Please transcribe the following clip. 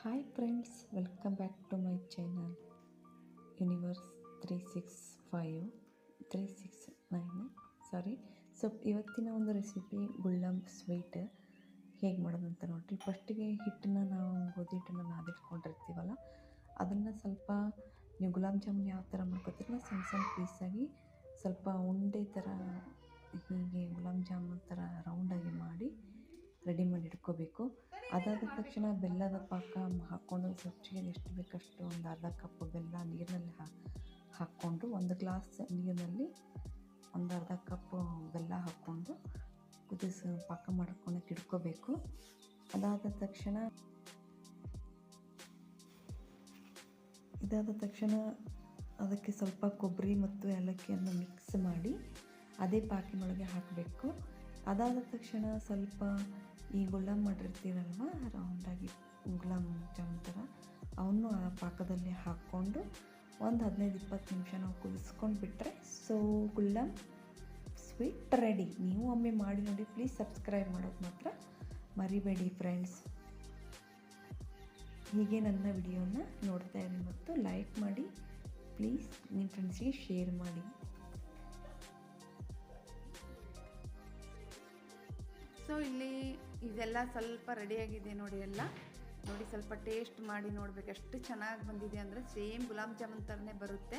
Hi friends, welcome back to my channel universe 365 ಸಾರಿ. So ಇವತ್ತಿನ ಒಂದು ರೆಸಿಪಿ ಗುಳ್ಳಂ ಸ್ವೀಟ್ ಹೇಗೆ ಮಾಡೋದಂತ ನೋಡಿರಿ. ಫಸ್ಟಿಗೆ ಹಿಟ್ಟನ್ನು ನಾವು ಗೋಧಿ ಹಿಟ್ಟನ್ನು ನಾದಿಟ್ಕೊಂಡಿರ್ತೀವಲ್ಲ, ಅದನ್ನು ಸ್ವಲ್ಪ ನೀವು ಗುಲಾಬ್ ಜಾಮೂನ್ ಯಾವ ಥರ ಮಾಡ್ಕೊತೀರಲ್ಲ ಸಣ್ಣ ಸಣ್ಣ ಪೀಸಾಗಿ ಸ್ವಲ್ಪ ಉಂಡೆ ಥರ ಹೀಗೆ ಗುಲಾಬ್ ಜಾಮೂನ್ ಥರ ರೌಂಡಾಗಿ ಮಾಡಿ ರೆಡಿ ಮಾಡಿ ಇಟ್ಕೋಬೇಕು. ಅದಾದ ತಕ್ಷಣ ಬೆಲ್ಲದ ಪಾಕ ಹಾಕ್ಕೊಂಡು ಸ್ವಚ್ಛಗೆ ಎಷ್ಟು ಬೇಕಷ್ಟು ಒಂದು ಅರ್ಧ ಕಪ್ ಬೆಲ್ಲ ನೀರಿನಲ್ಲಿ ಹಾಕ್ಕೊಂಡು, ಒಂದು ಗ್ಲಾಸ್ ನೀರಿನಲ್ಲಿ ಒಂದು ಅರ್ಧ ಕಪ್ ಬೆಲ್ಲ ಹಾಕ್ಕೊಂಡು ಪಾಕ ಮಾಡ್ಕೊಳಕ್ಕೆ ಇಟ್ಕೋಬೇಕು. ಇದಾದ ತಕ್ಷಣ ಅದಕ್ಕೆ ಸ್ವಲ್ಪ ಕೊಬ್ಬರಿ ಮತ್ತು ಏಲಕ್ಕಿಯನ್ನು ಮಿಕ್ಸ್ ಮಾಡಿ ಅದೇ ಪಾಕಿನೊಳಗೆ ಹಾಕಬೇಕು. ಅದಾದ ತಕ್ಷಣ ಸ್ವಲ್ಪ ಈ ಗುಲಾಬ್ ಮಾಡಿರ್ತೀರಲ್ವ ರೌಂಡಾಗಿ ಗುಲಾಬ್ ಜಾಮೂನ್ ಥರ, ಅವನ್ನು ಆ ಪಾಕದಲ್ಲಿ ಹಾಕ್ಕೊಂಡು ಒಂದು 15-20 ನಿಮಿಷ ನಾವು ಕುದಿಸ್ಕೊಂಡು ಬಿಟ್ಟರೆ ಸೊ ಗುಲಾಬ್ ಸ್ವೀಟ್ ರೆಡಿ. ನೀವು ಒಮ್ಮೆ ಮಾಡಿ ನೋಡಿ. ಪ್ಲೀಸ್ ಸಬ್ಸ್ಕ್ರೈಬ್ ಮಾಡೋದು ಮಾತ್ರ ಮರಿಬೇಡಿ ಫ್ರೆಂಡ್ಸ್. ಹೀಗೆ ನನ್ನ ವಿಡಿಯೋನ ನೋಡ್ತಾ ಇರಿ ಮತ್ತು ಲೈಕ್ ಮಾಡಿ. ಪ್ಲೀಸ್ ನಿಮ್ಮ ಫ್ರೆಂಡ್ಸಿಗೆ ಶೇರ್ ಮಾಡಿ. ಸೊ ಇಲ್ಲಿ ಇದೆಲ್ಲ ಸ್ವಲ್ಪ ರೆಡಿಯಾಗಿದೆ ನೋಡಿ. ನೋಡಿ ಸ್ವಲ್ಪ ಟೇಸ್ಟ್ ಮಾಡಿ ನೋಡಬೇಕು ಎಷ್ಟು ಚೆನ್ನಾಗಿ ಬಂದಿದೆ ಅಂದರೆ ಸೇಮ್ ಗುಲಾಬ್ ಜಾಮೂನ್ ಥರನೇ ಬರುತ್ತೆ.